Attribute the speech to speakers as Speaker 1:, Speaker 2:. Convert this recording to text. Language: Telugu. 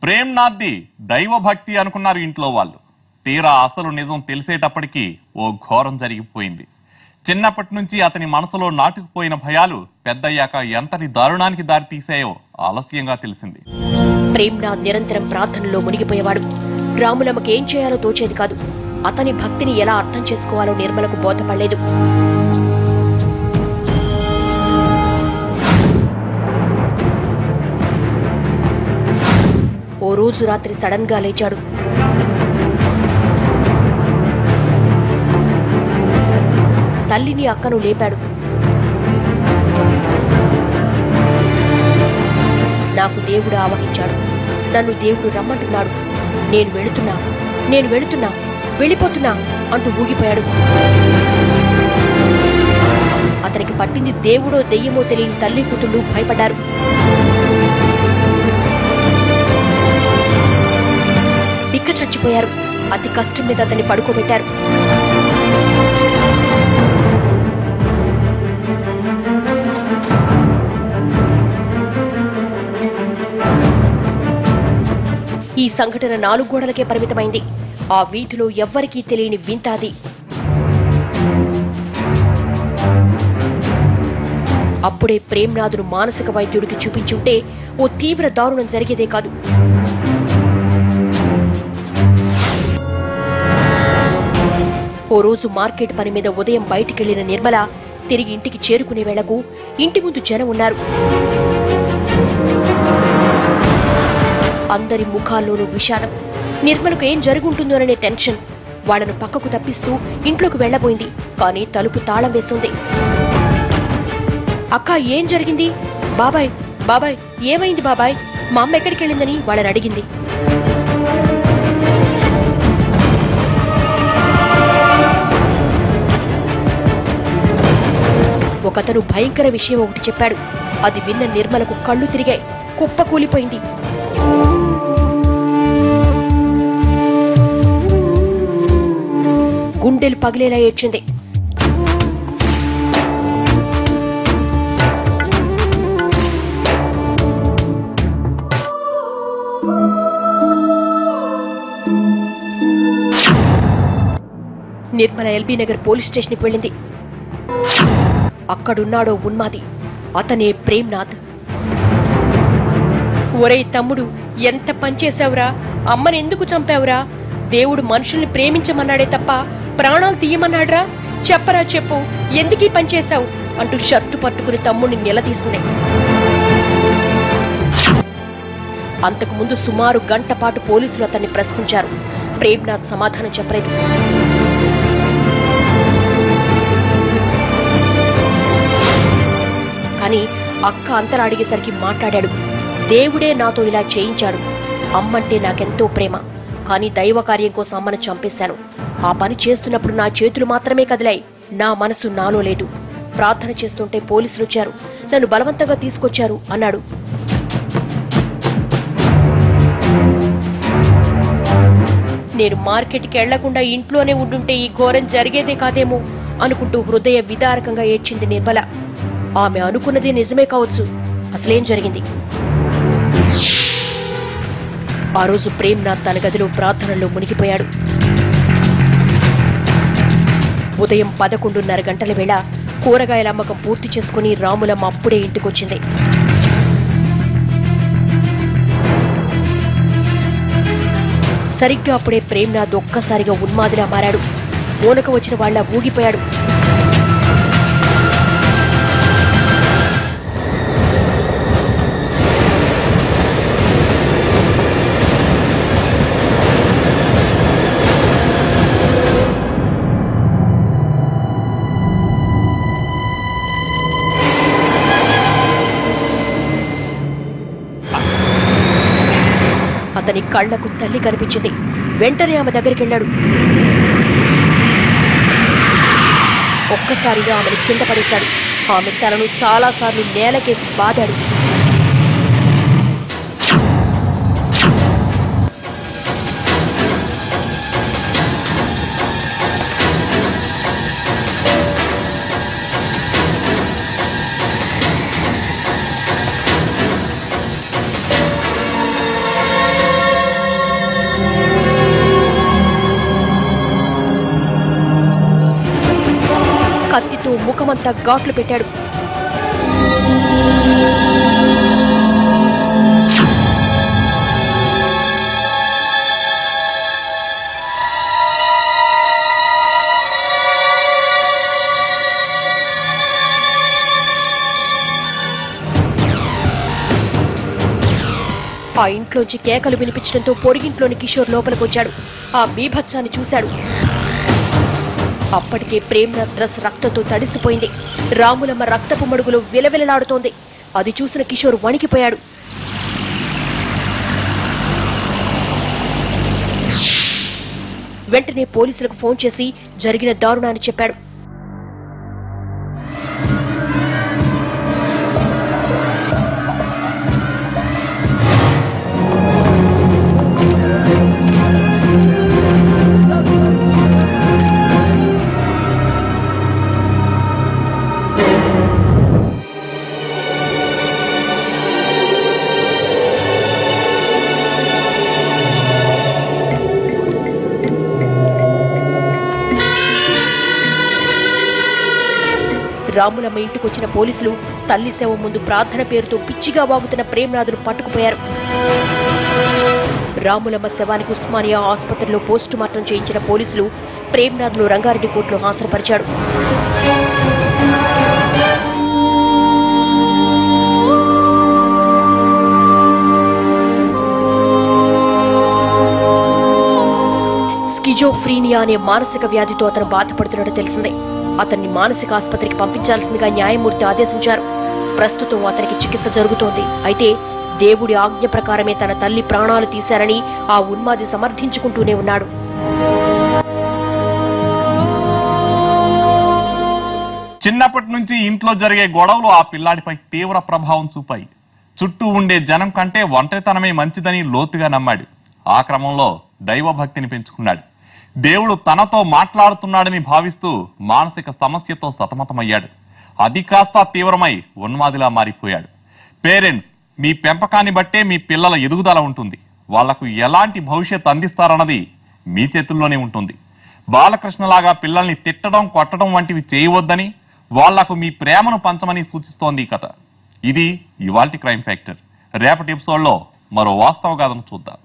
Speaker 1: ప్రేమ్నాథ్ది దైవభక్తి అనుకున్నారు ఇంట్లో వాళ్ళు. తీరా అసలు నిజం తెలిసేటప్పటికీ ఓ ఘోరం జరిగిపోయింది. చిన్నప్పటి నుంచి అతని మనసులో నాటుకుపోయిన భయాలు పెద్దయ్యాక ఎంతటి దారుణానికి దారితీసాయో ఆలస్యంగా తెలిసింది.
Speaker 2: ప్రేమ్నాథ్ నిరంతరం ప్రార్థనలో మునిగిపోయేవాడు. రాములమ్మకి ఏం చేయాలో తోచేది కాదు. అతని భక్తిని ఎలా అర్థం చేసుకోవాలో నిర్మలకు బోధపడలేదు. ఓ రోజు రాత్రి సడన్ గా లేచాడు. తల్లిని అక్కను లేపాడు. నాకు దేవుడు ఆవహించాడు. నన్ను దేవుడు రమ్మంటున్నాడు. నేను వెళుతున్నా వెళ్ళిపోతున్నా అంటూ ఊగిపోయాడు. అతనికి పట్టింది దేవుడో దెయ్యమో తెలియని తల్లి కూతుళ్ళు భయపడ్డారు. బిక్క చచ్చిపోయారు. అతి కష్టం మీద అతన్ని పడుకోబెట్టారు. ఈ సంఘటన 4 గోడలకే పరిమితమైంది. ఆ వీధిలో ఎవ్వరికీ తెలియని వింత అది. అప్పుడే ప్రేమ్నాథును మానసిక వైద్యుడికి చూపించుంటే ఓ తీవ్ర దారుణం జరిగేదే కాదు. ఓ రోజు మార్కెట్ పని మీద ఉదయం బయటికెళ్లిన నిర్మల తిరిగి ఇంటికి చేరుకునే వేళకు ఇంటి ముందు జనం ఉన్నారు. అందరి ముఖాల్లోనూ విషాదం. నిర్మలకు ఏం జరుగుంటుందోననే టెన్షన్. వాళ్లను పక్కకు తప్పిస్తూ ఇంట్లోకి వెళ్లబోయింది. కానీ తలుపు తాళం వేస్తుంది. అక్క, ఏం జరిగింది? బాబాయ్ ఏమైంది బాబాయ్? మా అమ్మ ఎక్కడికెళ్ళిందని వాళ్ళని అడిగింది. ఒకతను భయంకర విషయం ఒకటి చెప్పాడు. అది విన్న నిర్మలకు కళ్ళు తిరిగాయి. కుప్ప కూలిపోయింది. గుండెలు పగిలేలా ఏడ్చింది. నిర్మల ఎల్బీ నగర్ పోలీస్ స్టేషన్కి వెళ్ళింది. అక్కడున్నాడో ఉన్మాది. అతనే ప్రేమ్నాథ్. ఒరేయ్ తమ్ముడు, ఎంత పనిచేశావురా? అమ్మని ఎందుకు చంపావురా? దేవుడు మనుషుల్ని ప్రేమించమన్నాడే తప్ప ప్రాణాలు తీయమన్నాడ్రా? చెప్పరా, చెప్పు, ఎందుకీ పనిచేశావు అంటూ షర్టు పట్టుకుని తమ్ముడిని నిలదీసింది. అంతకుముందు సుమారు గంట పాటు పోలీసులు అతన్ని ప్రశ్నించారు. ప్రేమ్నాథ్ సమాధానం చెప్పలేదు. కానీ అక్క అంతలా అడిగేసరికి మాట్లాడాడు. దేవుడే నాతో ఇలా చేయించాడు. అమ్మంటే నాకెంతో ప్రేమ. కానీ దైవ కార్యం కోసం అమ్మను చంపేశాను. ఆ పని చేస్తున్నప్పుడు నా చేతులు మాత్రమే కదిలాయి. నా మనసు నాలో లేదు. ప్రార్థన చేస్తుంటే పోలీసులు వచ్చారు. నన్ను బలవంతంగా తీసుకొచ్చారు అన్నాడు. నేను మార్కెట్కి వెళ్లకుండా ఇంట్లోనే ఉండుంటే ఈ ఘోరం జరిగేదే కాదేమో అనుకుంటూ హృదయ విదారకంగా ఏడ్చింది నిర్మల. ఆమె అనుకున్నది నిజమే కావచ్చు. అసలేం జరిగింది? ఆ రోజు ప్రేమ్నాథ్ తన గదిలో ప్రార్థనలో మునిగిపోయాడు. ఉదయం 11:30 గంటల వేళ కూరగాయల అమ్మకం పూర్తి చేసుకుని రాములమ్మ అప్పుడే ఇంటికొచ్చింది. సరిగ్గా అప్పుడే ప్రేమ్నాథ్ ఒక్కసారిగా ఉన్మాదిలా మారాడు. మూనక వచ్చిన వాళ్ళ ఊగిపోయాడు. అతని కళ్లకు తల్లి కనిపించింది. వెంటనే ఆమె దగ్గరికెళ్లాడు. ఒక్కసారిగా ఆమెను కింద పడేశాడు. ఆమె తనను చాలాసార్లు నేలకేసి బాదాడు. ముఖమంతా ఘాట్లు పెట్టాడు. ఆ ఇంట్లోంచి కేకలు వినిపించడంతో పొరుగింట్లోని కిషోర్ లోపలికొచ్చాడు. ఆ బీభత్సాన్ని చూశాడు. అప్పటికే ప్రేమ్నాథ్ డ్రెస్ రక్తంతో తడిసిపోయింది. రాములమ్మ రక్తపు మడుగులో విలవిలలాడుతోంది. అది చూసిన కిషోర్ వణికిపోయాడు. వెంటనే పోలీసులకు ఫోన్ చేసి జరిగిన దారుణాన్ని చెప్పాడు. రాములమ్మ ఇంటికొచ్చిన పోలీసులు తల్లి శవం ముందు ప్రార్థన పేరుతో పిచ్చిగా వాగుతున్న ప్రేమ్నాథ్ను పట్టుకుపోయారు. రాములమ్మ శవానికి ఉస్మానియా ఆసుపత్రిలో పోస్టుమార్టం చేయించిన పోలీసులు ప్రేమ్నాథ్ను రంగారెడ్డి కోర్టులో హాజరుపరిచాడు. స్కిజోఫ్రీనియా అనే మానసిక వ్యాధితో అతను బాధపడుతున్నట్టు తెలిసింది. అతన్ని మానసిక ఆసుపత్రికి పంపించాల్సిందిగా న్యాయమూర్తి ఆదేశించారు. ప్రస్తుతం అతనికి చికిత్స జరుగుతోంది. అయితే దేవుడి ఆజ్ఞ ప్రకారమే తన తల్లి ప్రాణాలు తీశారని ఆ ఉన్మాది సమర్థించుకుంటూనే ఉన్నాడు.
Speaker 1: చిన్నప్పటి నుంచి ఇంట్లో జరిగే గొడవలు ఆ పిల్లాడిపై తీవ్ర ప్రభావం చూపాయి. చుట్టూ ఉండే జనం కంటే ఒంటరితనమే మంచిదని లోతుగా నమ్మాడు. ఆ క్రమంలో దైవభక్తిని పెంచుకున్నాడు. దేవుడు తనతో మాట్లాడుతున్నాడని భావిస్తూ మానసిక సమస్యతో సతమతమయ్యాడు. అది కాస్త తీవ్రమై ఉన్మాదిలా మారిపోయాడు. పేరెంట్స్, మీ పెంపకాన్ని బట్టే మీ పిల్లల ఎదుగుదల ఉంటుంది. వాళ్లకు ఎలాంటి భవిష్యత్తు అందిస్తారన్నది మీ చేతుల్లోనే ఉంటుంది. బాలకృష్ణలాగా పిల్లల్ని తిట్టడం, కొట్టడం వంటివి చేయవద్దని, వాళ్లకు మీ ప్రేమను పంచమని సూచిస్తోంది ఈ కథ. ఇది ఇవాల్టి క్రైమ్ ఫ్యాక్టర్. రేపటి ఎపిసోడ్లో మరో వాస్తవ గాథను చూద్దాం.